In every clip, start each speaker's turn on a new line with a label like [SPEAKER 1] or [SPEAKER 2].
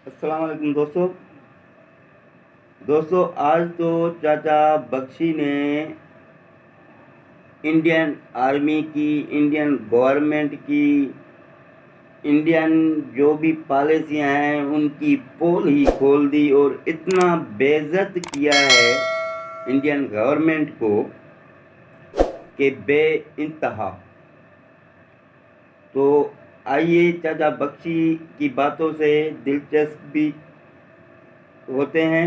[SPEAKER 1] अस्सलाम वालेकुम दोस्तों आज तो चाचा बख्शी ने इंडियन आर्मी की, इंडियन गवर्नमेंट की, इंडियन जो भी पॉलिसियां हैं उनकी पोल ही खोल दी और इतना बेइज्जत किया है इंडियन गवर्नमेंट को कि बेइंतहा। तो आइए चाचा बख्शी की बातों से दिलचस्प भी होते हैं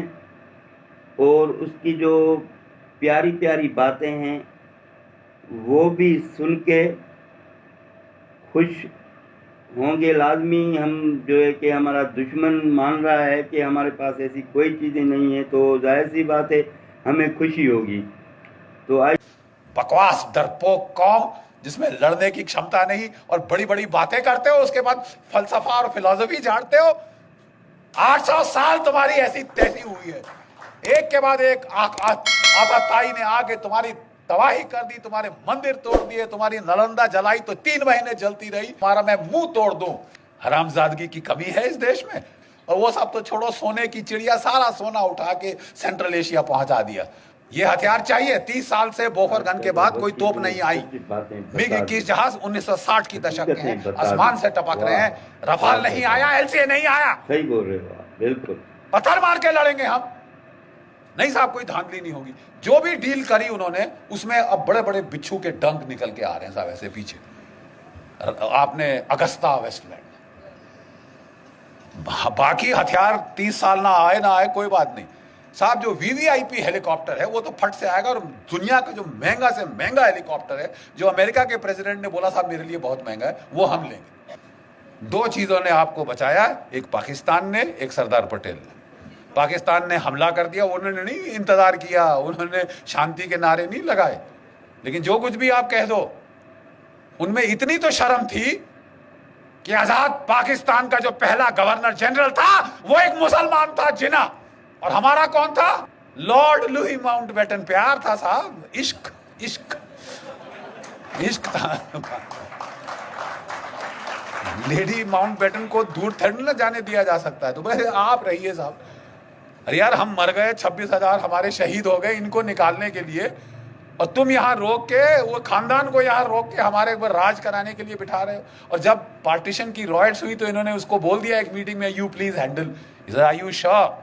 [SPEAKER 1] और उसकी जो प्यारी प्यारी बातें हैं वो भी सुन के खुश होंगे लाजमी। हम जो है कि हमारा दुश्मन मान रहा है कि हमारे पास ऐसी कोई चीज़ें नहीं है, तो जाहिर सी बात है हमें खुशी होगी। तो आज
[SPEAKER 2] बकवास डरपोक कौम जिसमें लड़ने की क्षमता नहीं और बड़ी बड़ी बातें करते हो, उसके बाद फलसफा और फिलॉसफी झाड़ते हो। 800 साल तुम्हारी ऐसी तैसी हुई है, एक के बाद एक आताताई ने आके तुम्हारी तबाही कर दी, तुम्हारे मंदिर तोड़ दिए, तुम्हारी नालंदा जलाई तो 3 महीने जलती रही। तुम्हारा मैं मुंह तोड़ दूं, हरामजादगी की कमी है इस देश में। और वो सब तो छोड़ो, सोने की चिड़िया सारा सोना उठा के सेंट्रल एशिया पहुंचा दिया। ये हथियार चाहिए। 30 साल से बोफर गन के बाद कोई तोप नहीं आई। मिग 21 जहाज 1960 की दशक के हैं, आसमान से टपक रहे हैं। रफाल नहीं आया, एलसीए नहीं आया।
[SPEAKER 1] सही बोल रहे हो आप, बिल्कुल।
[SPEAKER 2] पत्थर मार के लड़ेंगे हम। नहीं साहब, कोई धांधली नहीं होगी। जो भी डील करी उन्होंने, उसमें अब बड़े बड़े बिच्छू के डंक निकल के आ रहे हैं साहब ऐसे पीछे। आपने अगस्ता वेस्टलैंड, बाकी हथियार 30 साल ना आए कोई बात नहीं साहब। जो वीवीआईपी हेलीकॉप्टर है वो तो फट से आएगा। और दुनिया का जो महंगा से महंगा हेलीकॉप्टर है, जो अमेरिका के प्रेसिडेंट ने बोला साहब मेरे लिए बहुत महंगा है, वो हम लेंगे। 2 चीजों ने आपको बचाया, एक पाकिस्तान ने, एक सरदार पटेल ने। पाकिस्तान ने हमला कर दिया, उन्होंने नहीं इंतजार किया, उन्होंने शांति के नारे नहीं लगाए। लेकिन जो कुछ भी आप कह दो, उनमें इतनी तो शर्म थी कि आजाद पाकिस्तान का जो पहला गवर्नर जनरल था वो एक मुसलमान था, जिना। और हमारा कौन था? Lord Louis Mountbatten. प्यार था साहब, इश्क इश्क इश्क था। लेडी माउंटबेटन को दूर थोड़ी ना जाने दिया जा सकता है। तो बस आप रहिए साहब। अरे यार, हम मर गए, 26,000 हमारे शहीद हो गए इनको निकालने के लिए, और तुम यहाँ रोक के, वो खानदान को यहाँ रोक के हमारे ऊपर राज कराने के लिए बिठा रहे हो। और जब पार्टीशन की रॉयट्स हुई तो इन्होंने उसको बोल दिया एक मीटिंग में, you please handle. Are you sure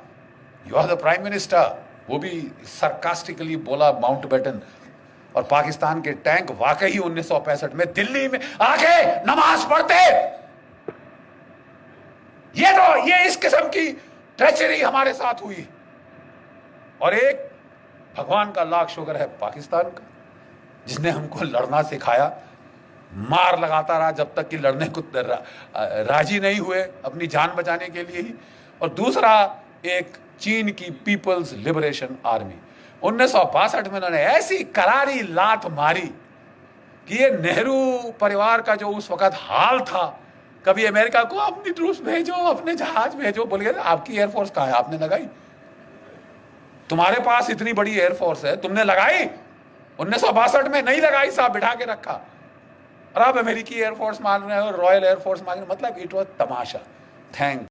[SPEAKER 2] you are the prime minister? वो भी सरकास्टिकली बोला माउंटबेटन। और पाकिस्तान के टैंक वाकई 1965 में दिल्ली में आके नमाज पढ़ते। ये इस किस्म की ट्रेचरी हमारे साथ हुई। और एक भगवान का लाख शुक्र है पाकिस्तान का, जिसने हमको लड़ना सिखाया। मार लगाता रहा जब तक कि लड़ने को राजी नहीं हुए, अपनी जान बचाने के लिए ही। और दूसरा, एक चीन की पीपल्स लिबरेशन आर्मी। 1962 में उन्होंने ऐसी करारी लात मारी कि ये नेहरू परिवार का जो उस वक्त हाल था, कभी अमेरिका को अपनी ट्रूप्स भेजो, अपने जहाज भेजो, बोल गए आपकी एयरफोर्स कहाँ है? आपने लगाई? तुम्हारे पास इतनी बड़ी एयरफोर्स है, तुमने लगाई? 1962 में नहीं लगाई साहब, बिठा के रखा। और अब अमेरिकी एयरफोर्स मान रहे हो, रॉयल एयरफोर्स मान रहे हो। मतलब इट वॉज तमाशा। थैंक